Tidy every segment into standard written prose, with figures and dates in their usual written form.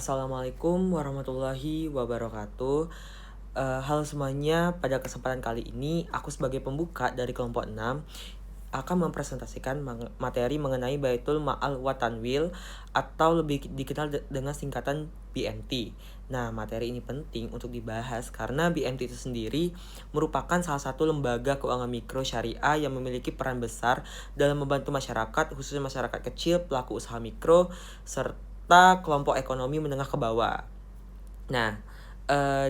Assalamualaikum warahmatullahi wabarakatuh. Halo semuanya, pada kesempatan kali ini aku sebagai pembuka dari kelompok 6 akan mempresentasikan materi mengenai Baitul Ma'al wa Tanwil atau lebih dikenal dengan singkatan BMT. Nah, materi ini penting untuk dibahas karena BMT itu sendiri merupakan salah satu lembaga keuangan mikro syariah yang memiliki peran besar dalam membantu masyarakat, khususnya masyarakat kecil, pelaku usaha mikro, serta kelompok ekonomi menengah ke bawah. Nah,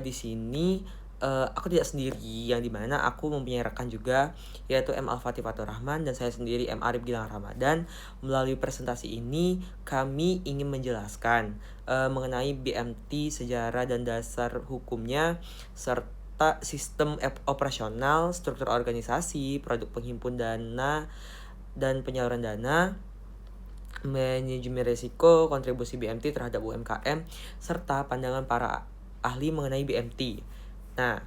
di sini aku tidak sendiri, yang dimana aku mempunyai rekan juga, yaitu M. Al-Fatih Fatur Rahman dan saya sendiri M. Arif Gilang Ramadan. Melalui presentasi ini kami ingin menjelaskan mengenai BMT, sejarah dan dasar hukumnya, serta sistem operasional, struktur organisasi, produk penghimpun dana dan penyaluran dana, manajemen risiko, kontribusi BMT terhadap UMKM, serta pandangan para ahli mengenai BMT. Nah,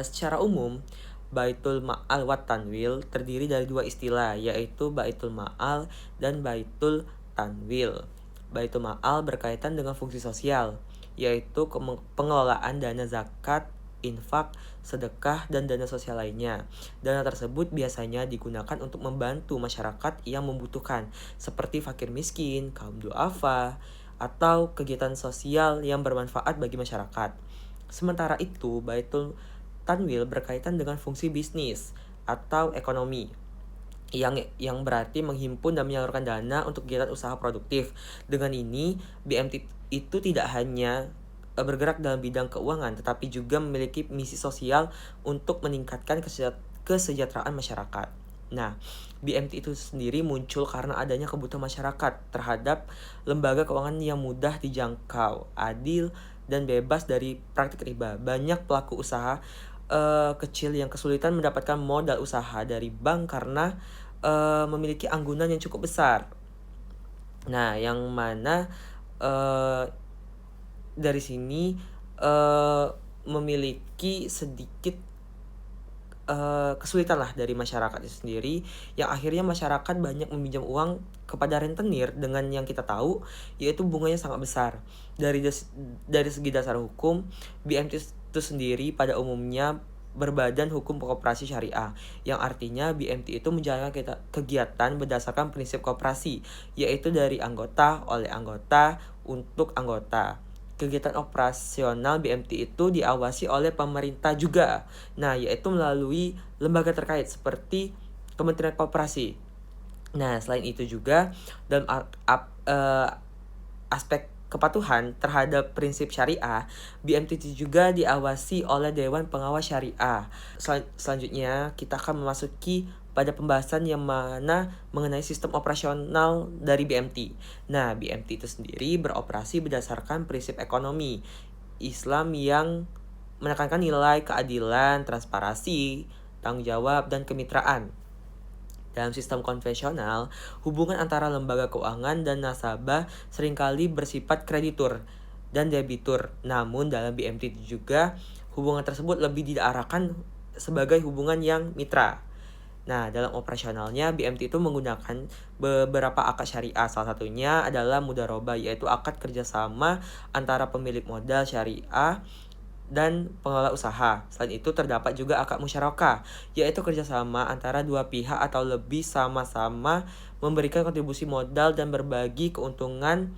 secara umum, Baitul Ma'al wa Tanwil terdiri dari dua istilah, yaitu Baitul Ma'al dan Baitul Tanwil. Baitul Ma'al berkaitan dengan fungsi sosial, yaitu pengelolaan dana zakat, infak, sedekah, dan dana sosial lainnya. Dana tersebut biasanya digunakan untuk membantu masyarakat yang membutuhkan, seperti fakir miskin, kaum duafa, atau kegiatan sosial yang bermanfaat bagi masyarakat. Sementara itu, Baitul Tanwil berkaitan dengan fungsi bisnis atau ekonomi, yang berarti menghimpun dan menyalurkan dana untuk kegiatan usaha produktif. Dengan ini, BMT itu tidak hanya bergerak dalam bidang keuangan, tetapi juga memiliki misi sosial untuk meningkatkan kesejahteraan masyarakat. Nah, BMT itu sendiri muncul karena adanya kebutuhan masyarakat terhadap lembaga keuangan yang mudah dijangkau, adil, dan bebas dari praktik riba. Banyak pelaku usaha kecil yang kesulitan mendapatkan modal usaha dari bank karena memiliki anggunan yang cukup besar. Nah, yang mana dari sini memiliki sedikit kesulitan lah dari masyarakat itu sendiri, yang akhirnya masyarakat banyak meminjam uang kepada rentenir dengan yang kita tahu yaitu bunganya sangat besar. Dari segi dasar hukum, BMT itu sendiri pada umumnya berbadan hukum koperasi syariah, yang artinya BMT itu menjalankan kegiatan berdasarkan prinsip koperasi, yaitu dari anggota, oleh anggota, untuk anggota. Kegiatan operasional BMT itu diawasi oleh pemerintah juga. Nah, yaitu melalui lembaga terkait seperti Kementerian Koperasi. Nah, selain itu juga dalam aspek kepatuhan terhadap prinsip syariah, BMT juga diawasi oleh Dewan Pengawas Syariah. Selanjutnya, kita akan memasuki pada pembahasan yang mana mengenai sistem operasional dari BMT. Nah, BMT itu sendiri beroperasi berdasarkan prinsip ekonomi Islam yang menekankan nilai keadilan, transparansi, tanggung jawab, dan kemitraan. Dalam sistem konvensional, hubungan antara lembaga keuangan dan nasabah seringkali bersifat kreditur dan debitur. Namun dalam BMT juga, hubungan tersebut lebih diarahkan sebagai hubungan yang mitra. Nah, dalam operasionalnya, BMT itu menggunakan beberapa akad syariah. Salah satunya adalah mudharabah, yaitu akad kerjasama antara pemilik modal syariah dan pengelola usaha. Selain itu terdapat juga akad musyarakah, yaitu kerjasama antara dua pihak atau lebih sama-sama memberikan kontribusi modal dan berbagi keuntungan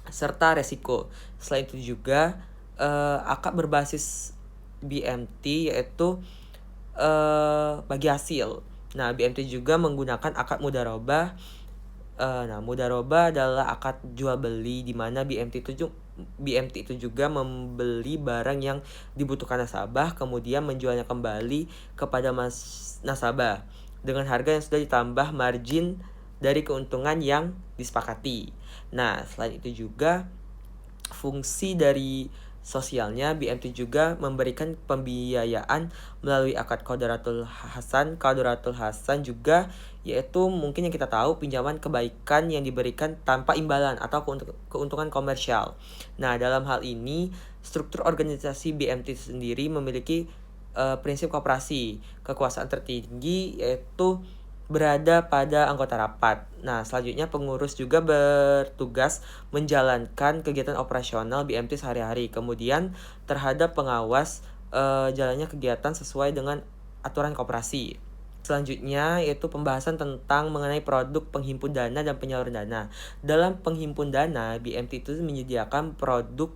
serta resiko. Selain itu juga akad berbasis BMT yaitu bagi hasil. Nah, BMT juga menggunakan akad mudharabah. Mudharabah adalah akad jual beli di mana BMT itu juga membeli barang yang dibutuhkan nasabah, kemudian menjualnya kembali kepada nasabah dengan harga yang sudah ditambah margin dari keuntungan yang disepakati. Nah, selain itu juga fungsi dari sosialnya, BMT juga memberikan pembiayaan melalui akad Qadaratul Hasan. Qadaratul Hasan juga yaitu mungkin yang kita tahu pinjaman kebaikan yang diberikan tanpa imbalan atau keuntungan komersial. Nah, dalam hal ini struktur organisasi BMT sendiri memiliki prinsip koperasi. Kekuasaan tertinggi yaitu berada pada anggota rapat. Nah, selanjutnya pengurus juga bertugas menjalankan kegiatan operasional BMT sehari-hari. Kemudian terhadap pengawas jalannya kegiatan sesuai dengan aturan koperasi. Selanjutnya yaitu pembahasan tentang mengenai produk penghimpun dana dan penyalur dana. Dalam penghimpun dana, BMT itu menyediakan produk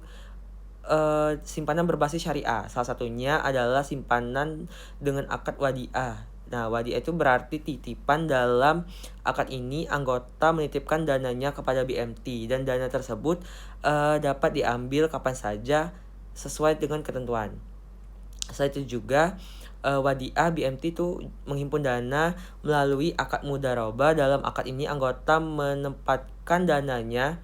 simpanan berbasis syariah. Salah satunya adalah simpanan dengan akad wadiah. Nah, wadiah itu berarti titipan. Dalam akad ini, anggota menitipkan dananya kepada BMT dan dana tersebut dapat diambil kapan saja sesuai dengan ketentuan. Selain itu juga wadiah BMT itu menghimpun dana melalui akad mudharabah. Dalam akad ini anggota menempatkan dananya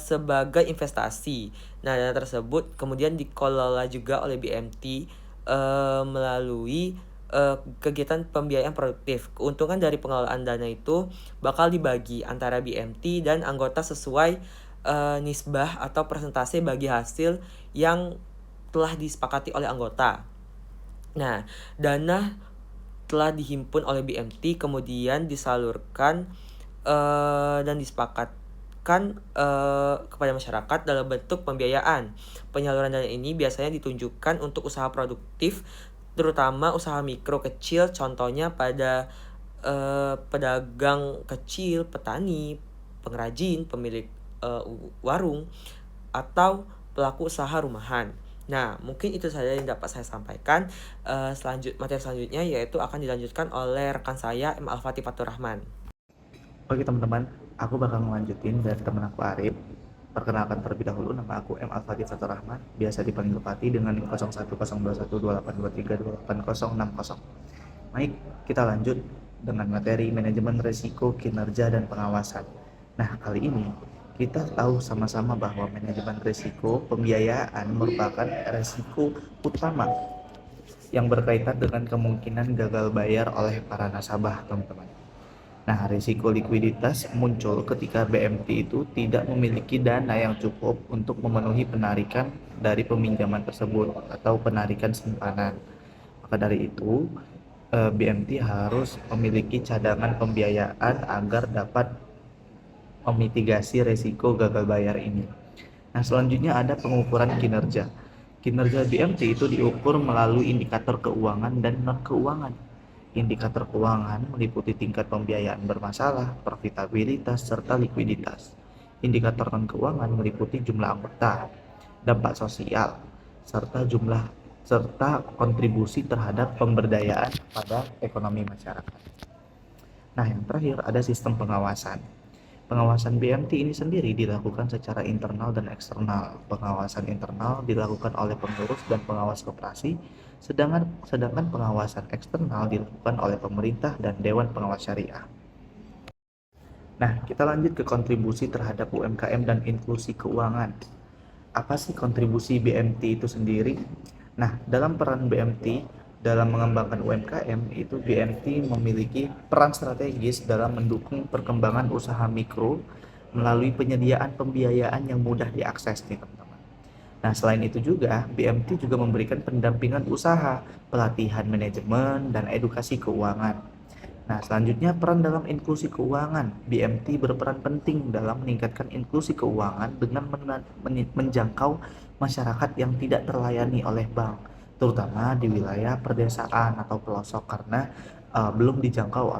sebagai investasi. Nah, dana tersebut kemudian dikelola juga oleh BMT melalui kegiatan pembiayaan produktif. Keuntungan dari pengelolaan dana itu bakal dibagi antara BMT dan anggota sesuai nisbah atau persentase bagi hasil yang telah disepakati oleh anggota. Nah, dana telah dihimpun oleh BMT kemudian disalurkan dan disepakatkan kepada masyarakat dalam bentuk pembiayaan. Penyaluran dana ini biasanya ditunjukkan untuk usaha produktif, terutama usaha mikro kecil, contohnya pada pedagang kecil, petani, pengrajin, pemilik warung, atau pelaku usaha rumahan. Nah, mungkin itu saja yang dapat saya sampaikan. Materi selanjutnya yaitu akan dilanjutkan oleh rekan saya M. Al-Fatih Fatur Rahman. Oke teman-teman, aku bakal ngelanjutin dari teman aku Arif. Perkenalkan terlebih dahulu, nama aku M. Al-Fatih Fatur Rahman, biasa dipanggil Fatih dengan NIM 0102128238232060. Baik, kita lanjut dengan materi manajemen risiko, kinerja, dan pengawasan. Nah, kali ini kita tahu sama-sama bahwa manajemen risiko pembiayaan merupakan risiko utama yang berkaitan dengan kemungkinan gagal bayar oleh para nasabah, teman-teman. Nah, risiko likuiditas muncul ketika BMT itu tidak memiliki dana yang cukup untuk memenuhi penarikan dari peminjaman tersebut atau penarikan simpanan. Maka dari itu, BMT harus memiliki cadangan pembiayaan agar dapat memitigasi risiko gagal bayar ini. Nah, selanjutnya ada pengukuran kinerja. Kinerja BMT itu diukur melalui indikator keuangan dan non-keuangan. Indikator keuangan meliputi tingkat pembiayaan bermasalah, profitabilitas, serta likuiditas. Indikator non-keuangan meliputi jumlah anggota, dampak sosial, serta kontribusi terhadap pemberdayaan pada ekonomi masyarakat. Nah, yang terakhir ada sistem pengawasan. Pengawasan BMT ini sendiri dilakukan secara internal dan eksternal. Pengawasan internal dilakukan oleh pengurus dan pengawas koperasi, sedangkan pengawasan eksternal dilakukan oleh pemerintah dan Dewan Pengawas Syariah. Nah, kita lanjut ke kontribusi terhadap UMKM dan inklusi keuangan. Apa sih kontribusi BMT itu sendiri? Nah, dalam peran BMT dalam mengembangkan UMKM itu BMT memiliki peran strategis dalam mendukung perkembangan usaha mikro melalui penyediaan pembiayaan yang mudah diakses nih teman-teman. Nah, selain itu juga BMT juga memberikan pendampingan usaha, pelatihan manajemen, dan edukasi keuangan. Nah, selanjutnya peran dalam inklusi keuangan. BMT berperan penting dalam meningkatkan inklusi keuangan dengan menjangkau masyarakat yang tidak terlayani oleh bank, terutama di wilayah perdesaan atau pelosok karena belum dijangkau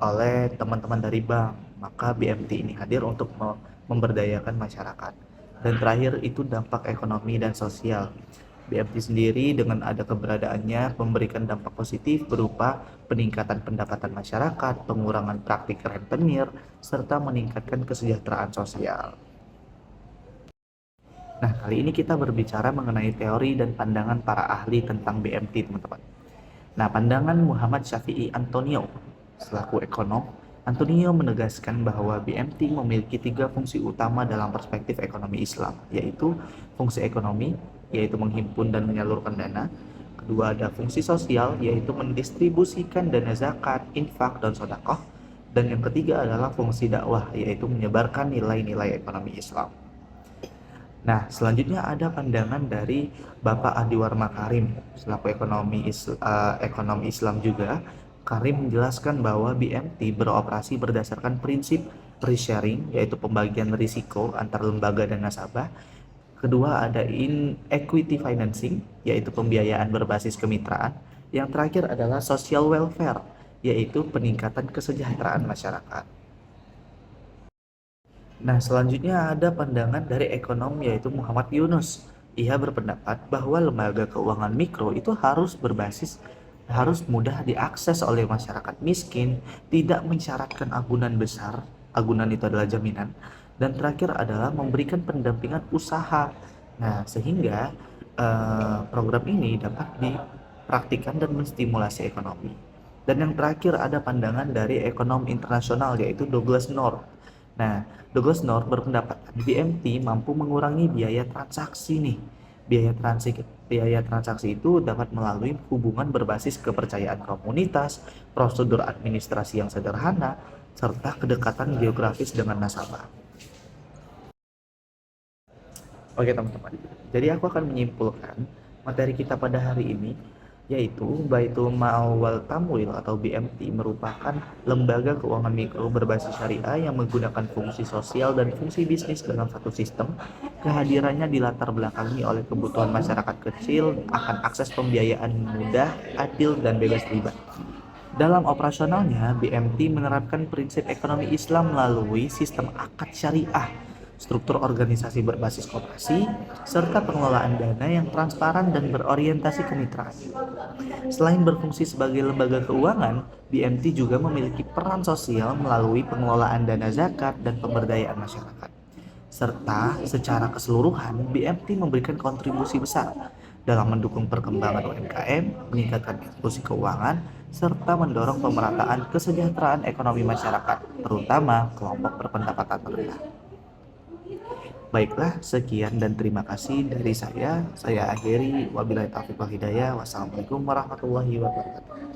oleh teman-teman dari bank. Maka BMT ini hadir untuk memberdayakan masyarakat. Dan terakhir itu dampak ekonomi dan sosial. BMT sendiri dengan ada keberadaannya memberikan dampak positif berupa peningkatan pendapatan masyarakat, pengurangan praktik rentenir, serta meningkatkan kesejahteraan sosial. Nah, kali ini kita berbicara mengenai teori dan pandangan para ahli tentang BMT, teman-teman. Nah, pandangan Muhammad Syafi'i Antonio selaku ekonom, Antonio menegaskan bahwa BMT memiliki 3 fungsi utama dalam perspektif ekonomi Islam, yaitu fungsi ekonomi, yaitu menghimpun dan menyalurkan dana. Kedua, ada fungsi sosial, yaitu mendistribusikan dana zakat, infak, dan sedekah. Dan yang ketiga adalah fungsi dakwah, yaitu menyebarkan nilai-nilai ekonomi Islam. Nah, selanjutnya ada pandangan dari Bapak Adiwar Makarim selaku ekonom Islam juga. Karim menjelaskan bahwa BMT beroperasi berdasarkan prinsip risk sharing, yaitu pembagian risiko antar lembaga dan nasabah. Kedua ada equity financing, yaitu pembiayaan berbasis kemitraan. Yang terakhir adalah social welfare, yaitu peningkatan kesejahteraan masyarakat. Nah, selanjutnya ada pandangan dari ekonom yaitu Muhammad Yunus. Ia berpendapat bahwa lembaga keuangan mikro itu harus mudah diakses oleh masyarakat miskin, tidak mensyaratkan agunan besar, agunan itu adalah jaminan, dan terakhir adalah memberikan pendampingan usaha. Nah, sehingga program ini dapat dipraktikkan dan menstimulasi ekonomi. Dan yang terakhir ada pandangan dari ekonom internasional yaitu Douglas North. Nah, Douglas North berpendapat BMT mampu mengurangi biaya transaksi nih. Biaya transaksi itu dapat melalui hubungan berbasis kepercayaan komunitas, prosedur administrasi yang sederhana, serta kedekatan geografis dengan nasabah. Oke teman-teman, jadi aku akan menyimpulkan materi kita pada hari ini, yaitu Baitul Mal wal Tamwil atau BMT merupakan lembaga keuangan mikro berbasis syariah yang menggunakan fungsi sosial dan fungsi bisnis dalam satu sistem. Kehadirannya dilatar belakangi oleh kebutuhan masyarakat kecil akan akses pembiayaan mudah, adil, dan bebas riba. Dalam operasionalnya, BMT menerapkan prinsip ekonomi Islam melalui sistem akad syariah, struktur organisasi berbasis koperasi, serta pengelolaan dana yang transparan dan berorientasi kemitraan. Selain berfungsi sebagai lembaga keuangan, BMT juga memiliki peran sosial melalui pengelolaan dana zakat dan pemberdayaan masyarakat. Serta secara keseluruhan, BMT memberikan kontribusi besar dalam mendukung perkembangan UMKM, meningkatkan inklusi keuangan, serta mendorong pemerataan kesejahteraan ekonomi masyarakat, terutama kelompok berpendapatan rendah. Baiklah, sekian dan terima kasih dari saya. Saya akhiri, wabillahi taufiq wal hidayah. Wassalamualaikum warahmatullahi wabarakatuh.